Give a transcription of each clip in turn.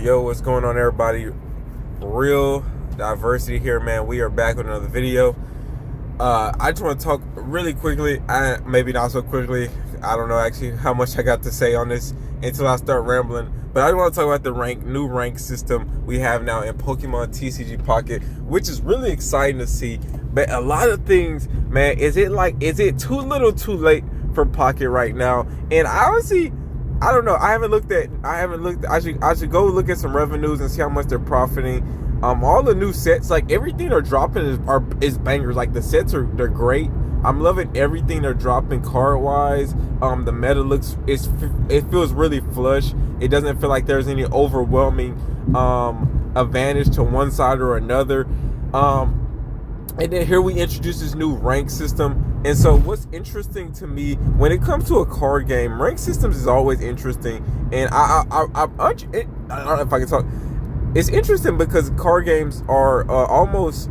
Yo, what's going on, everybody? Real diversity here, man. We are back with another video. I just want to talk really quickly. Maybe not so quickly. I don't know actually how much I got to say on this until I start rambling. But I just want to talk about the new rank system we have now in Pokemon TCG Pocket, which is really exciting to see. But a lot of things, man, is it too little, too late for Pocket right now? And honestly, I don't know. I haven't looked. I should go look at some revenues and see how much they're profiting. All the new sets, like everything they're dropping is bangers. Like the sets they're great. I'm loving everything they're dropping card wise. The meta it feels really flush. It doesn't feel like there's any overwhelming advantage to one side or another. And then here we introduce this new rank system. And so what's interesting to me when it comes to a card game, rank systems is always interesting. And I don't know if I can talk. It's interesting because card games are almost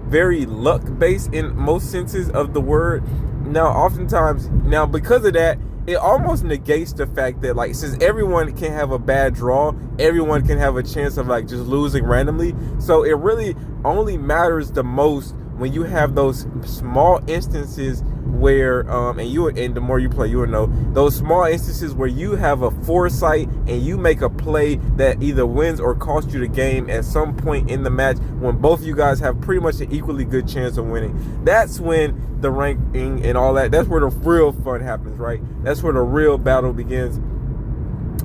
very luck based in most senses of the word. Now because of that, it almost negates the fact that, like, since everyone can have a bad draw, everyone can have a chance of like just losing randomly. So it really only matters the most when you have those small instances where and the more you play, you will know those small instances where you have a foresight and you make a play that either wins or costs you the game at some point in the match, when both of you guys have pretty much an equally good chance of winning. That's when the ranking and all that's where the real fun happens, right? That's where the real battle begins.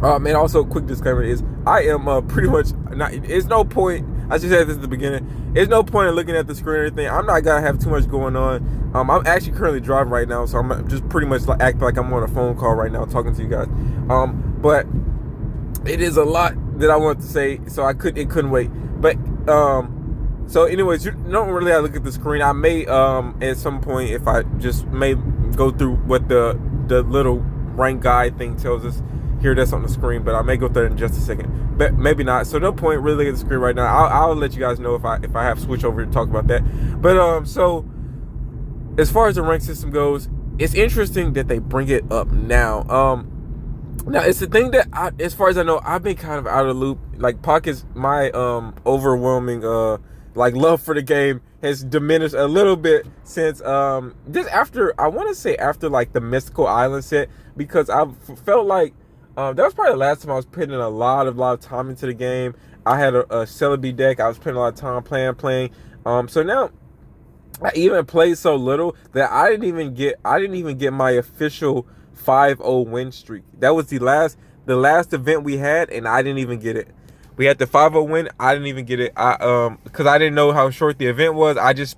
And also, quick disclaimer is I am pretty much not. It's no point. I should say this at the beginning. There's no point in looking at the screen or anything. I'm not gonna have too much going on. I'm actually currently driving right now, so I'm just pretty much acting like I'm on a phone call right now talking to you guys. But it is a lot that I want to say, so it couldn't wait. But so anyways, you don't really have to look at the screen. I may at some point, if I just may go through what the little rank guide thing tells us here, that's on the screen, but I may go through it in just a second, but maybe not. So no point really looking at the screen right now. I'll let you guys know if I have switch over to talk about that. But so as far as the rank system goes, it's interesting that they bring it up now. Now it's the thing that as far as I know, I've been kind of out of the loop. Like Pocket's, my overwhelming like love for the game has diminished a little bit since just after, I want to say after like the Mystical Island set, because I felt like that was probably the last time I was putting a lot of time into the game. I had a Celebi deck. I was putting a lot of time playing. So now I even played so little that I didn't even get my official 5-0 win streak. That was the last event we had, and I didn't even get it. We had the 5-0 win. I didn't even get it. Because I didn't know how short the event was. I just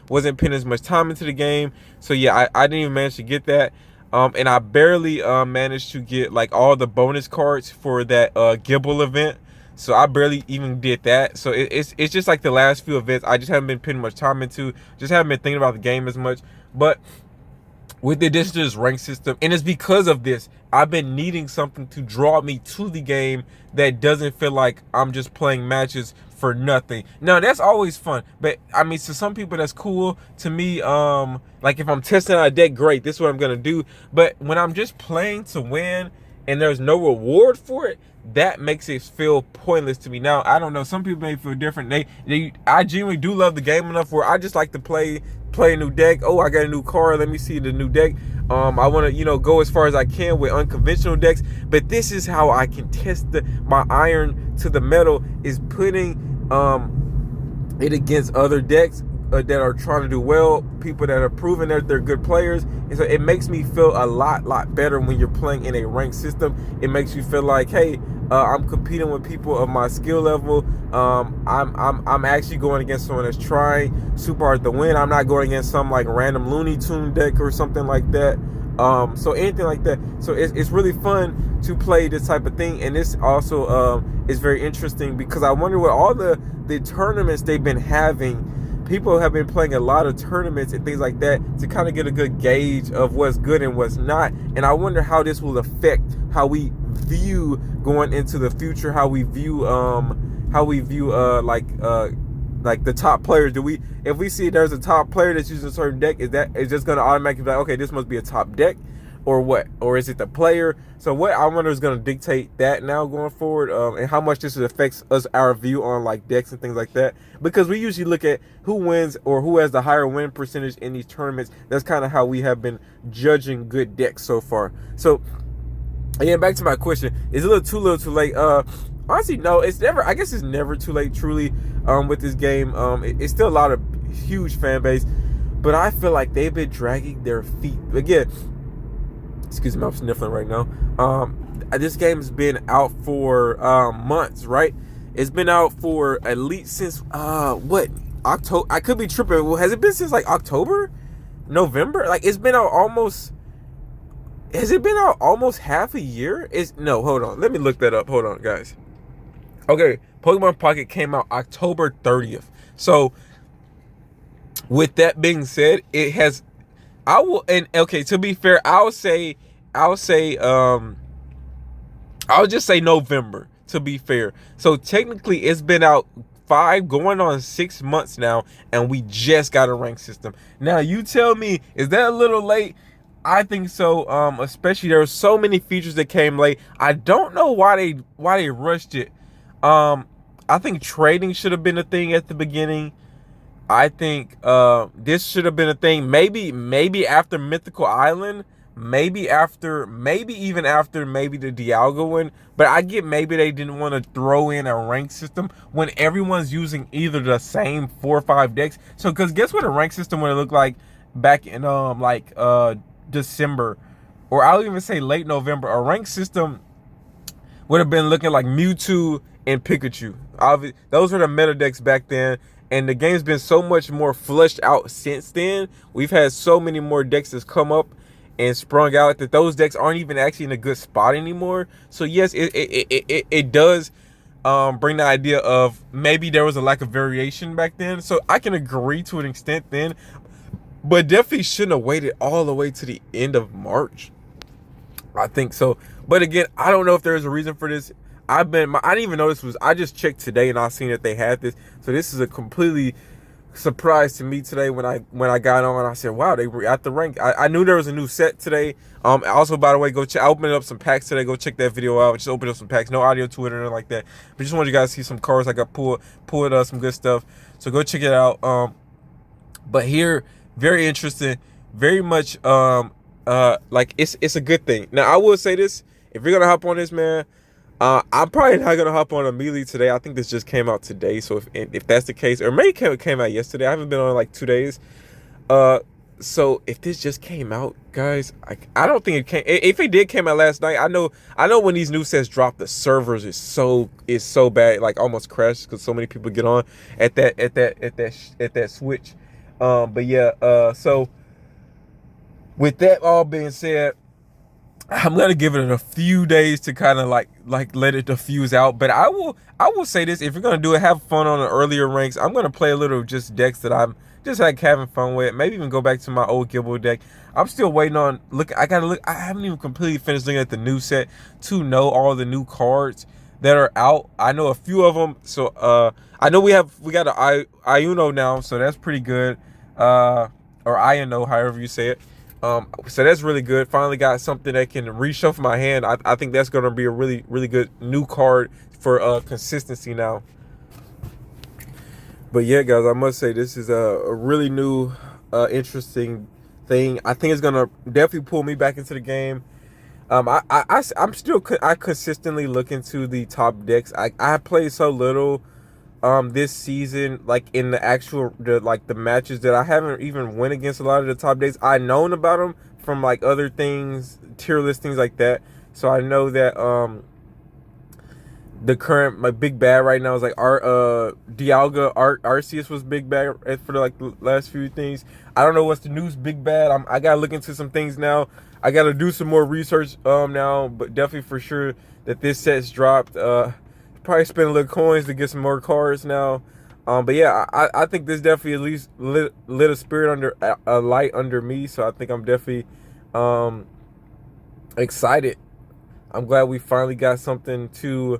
wasn't putting as much time into the game. So yeah, I didn't even manage to get that. And I barely managed to get like all the bonus cards for that Gibble event. So I barely even did that. So it's just like the last few events I just haven't been putting much time into. Just haven't been thinking about the game as much. But with the addition to this rank system, and it's because of this, I've been needing something to draw me to the game that doesn't feel like I'm just playing matches for nothing. Now that's always fun, but I mean, to some people that's cool. To me, like if I'm testing out a deck, great, this is what I'm gonna do. But when I'm just playing to win and there's no reward for it, that makes it feel pointless to me. Now I don't know, some people may feel different. I genuinely do love the game enough where I just like to play a new deck. Oh, I got a new card, let me see the new deck. I want to go as far as I can with unconventional decks, but this is how I can test my iron to the metal, is putting it against other decks that are trying to do well, people that are proving that they're good players. And so it makes me feel a lot better when you're playing in a ranked system. It makes you feel like, hey, I'm competing with people of my skill level. I'm actually going against someone that's trying super hard to win. I'm not going against some like random Looney Tune deck or something like that. So anything like that. So it's really fun to play this type of thing. And this also is very interesting because I wonder what all the tournaments they've been having. People have been playing a lot of tournaments and things like that to kind of get a good gauge of what's good and what's not. And I wonder how this will affect how we view going into the future, how we view like the top players. If we see there's a top player that's using a certain deck, is just going to automatically be like, okay, this must be a top deck? or what? Or is it the player? So what I wonder is going to dictate that now going forward, and how much this affects us, our view on like decks and things like that. Because we usually look at who wins or who has the higher win percentage in these tournaments. That's kind of how we have been judging good decks so far. So again, back to my question: is it a little too late? Honestly, no. It's never. I guess it's never too late. Truly, with this game, it's still a lot of huge fan base, but I feel like they've been dragging their feet again. Excuse me, I'm sniffling right now. This game's been out for months, right? It's been out for at least since what, October? I could be tripping. Well, has it been since like October, November? Like it's been out almost. Has it been out almost half a year? No, hold on. Let me look that up. Hold on, guys. Okay, Pokemon Pocket came out October 30th. So, with that being said, it has. To be fair, I'll just say November, to be fair. So technically it's been out 5 going on 6 months now, and we just got a rank system. Now you tell me, is that a little late? I think so. Especially there were so many features that came late. I don't know why they rushed it. I think trading should have been a thing at the beginning. I think this should have been a thing. Maybe after Mythical Island. Maybe even after the Dialga one. But I get maybe they didn't want to throw in a rank system when everyone's using either the same 4 or 5 decks. So, because guess what a rank system would have looked like back in December, or I'll even say late November. A rank system would have been looking like Mewtwo and Pikachu. Those were the meta decks back then. And the game's been so much more fleshed out since then. We've had so many more decks that's come up and sprung out that those decks aren't even actually in a good spot anymore. So yes, it does bring the idea of maybe there was a lack of variation back then. So I can agree to an extent then, but definitely shouldn't have waited all the way to the end of March. I think so. But again, I don't know if there's a reason for this. I didn't even know this was. I just checked today and I seen that they had this. So this is a completely surprise to me today when I got on. I said, wow, they were at the rank. I knew there was a new set today. Also, by the way, go check. I opened up some packs today. Go check that video out. Just opened up some packs. No audio to it or anything like that. But just wanted you guys to see some cards. I got pulled some good stuff. So go check it out. But here, very interesting. Very much like it's a good thing. Now I will say this: if you're gonna hop on this, man. I'm probably not gonna hop on immediately today. I think this just came out today, so if that's the case, or maybe it came out yesterday. I haven't been on like 2 days. So if this just came out, guys, I don't think it came. If it did came out last night, I know when these new sets drop, the servers is so bad, like almost crashed because so many people get on at that switch. But yeah. So with that all being said, I'm gonna give it a few days to kind of like let it diffuse out. But I will say this: if you're gonna do it, have fun on the earlier ranks. I'm gonna play a little just decks that I'm just like having fun with. Maybe even go back to my old Gibble deck. I'm still waiting on I haven't even completely finished looking at the new set to know all the new cards that are out. I know a few of them. So I know we got an Iuno now, so that's pretty good. Or Iuno, however you say it. So that's really good. Finally got something that can reshuffle my hand. I think that's going to be a really, really good new card for consistency now. But yeah, guys, I must say this is a really new, interesting thing. I think it's going to definitely pull me back into the game. I'm still consistently looking to the top decks. I played so little this season, like in the actual the matches, that I haven't even went against a lot of the top decks. I known about them from like other things, tier list things like that. So I know that the current big bad right now is like Dialga Arceus was big bad for the last few things. I don't know what's the news big bad. I gotta look into some things now. I gotta do some more research now, but definitely for sure that this set's dropped. Probably spend a little coins to get some more cards now. But yeah, I think this definitely at least lit a spirit under a light under me. So I think I'm definitely excited. I'm glad we finally got something to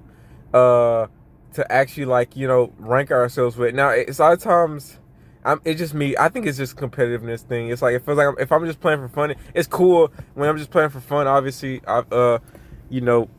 actually rank ourselves with. Now it's a lot of times It's just me. I think it's just competitiveness thing. It's like it feels like if I'm just playing for fun, it's cool when I'm just playing for fun. Obviously, you know,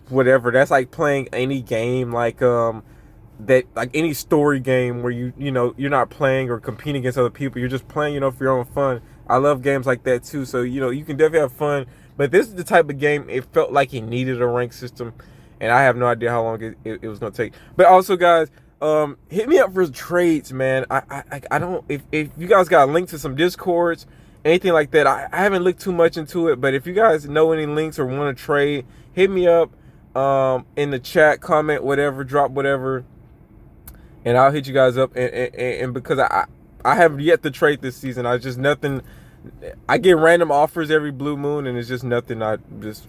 whatever. That's like playing any game, that like any story game where you know you're not playing or competing against other people. You're just playing, for your own fun. I love games like that too. So you can definitely have fun. But this is the type of game it felt like it needed a rank system, and I have no idea how long it was gonna take. But also, guys, hit me up for trades, man. I don't if you guys got a link to some discords, anything like that. I haven't looked too much into it, but if you guys know any links or want to trade, hit me up in the chat, comment, whatever, drop whatever, and I'll hit you guys up. And because I have yet to trade this season, I just nothing. I get random offers every blue moon, and it's just nothing I just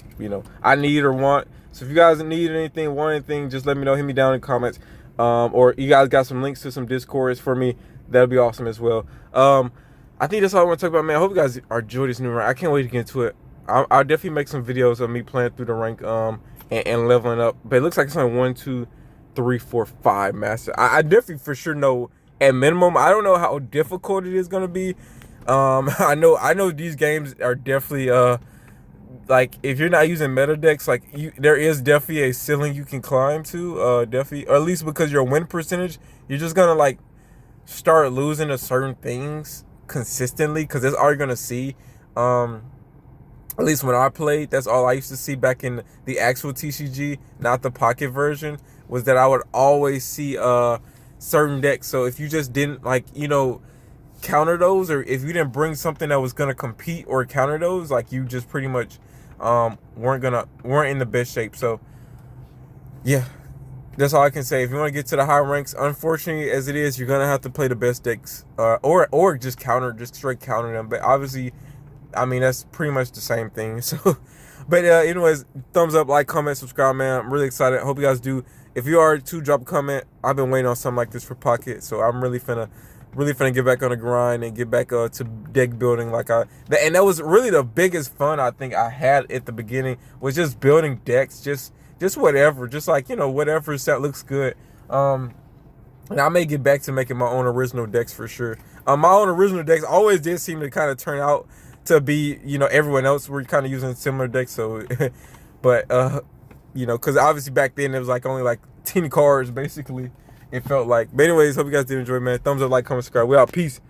I need or want. So if you guys need anything, want anything, just let me know. Hit me down in the comments. Or you guys got some links to some discords for me, that'll be awesome as well. I think that's all I want to talk about, man. I hope you guys are enjoying this new rank. I can't wait to get into it. I'll definitely make some videos of me playing through the rank and leveling up. But it looks like it's only 1, 2, 3, 4, 5 master. I definitely for sure know at minimum. I don't know how difficult it is gonna be. I know these games are definitely like if you're not using meta decks, like there is definitely a ceiling you can climb to, definitely, or at least because your win percentage, you're just gonna like start losing to certain things consistently because that's all you're gonna see. At least when I played, that's all I used to see back in the actual TCG, not the pocket version, was that I would always see certain decks. So if you just didn't counter those, or if you didn't bring something that was gonna compete or counter those, like you just pretty much weren't in the best shape. So yeah, that's all I can say. If you want to get to the high ranks, unfortunately as it is, you're gonna have to play the best decks, or just straight counter them. But obviously, I mean, that's pretty much the same thing. So but anyways, thumbs up, like, comment, subscribe, man. I'm really excited. I hope you guys do. If you are to, drop a comment. I've been waiting on something like this for Pocket, so I'm really finna get back on the grind and get back to deck building and that was really the biggest fun I think I had at the beginning, was just building decks, just whatever, just like whatever set looks good. And I may get back to making my own original decks for sure. My own original decks always did seem to kind of turn out to be everyone else were kind of using similar decks, so but because obviously back then it was like only like 10 cards basically, it felt like. But anyways, hope you guys did enjoy, man. Thumbs up, like, comment, subscribe. We out. Peace.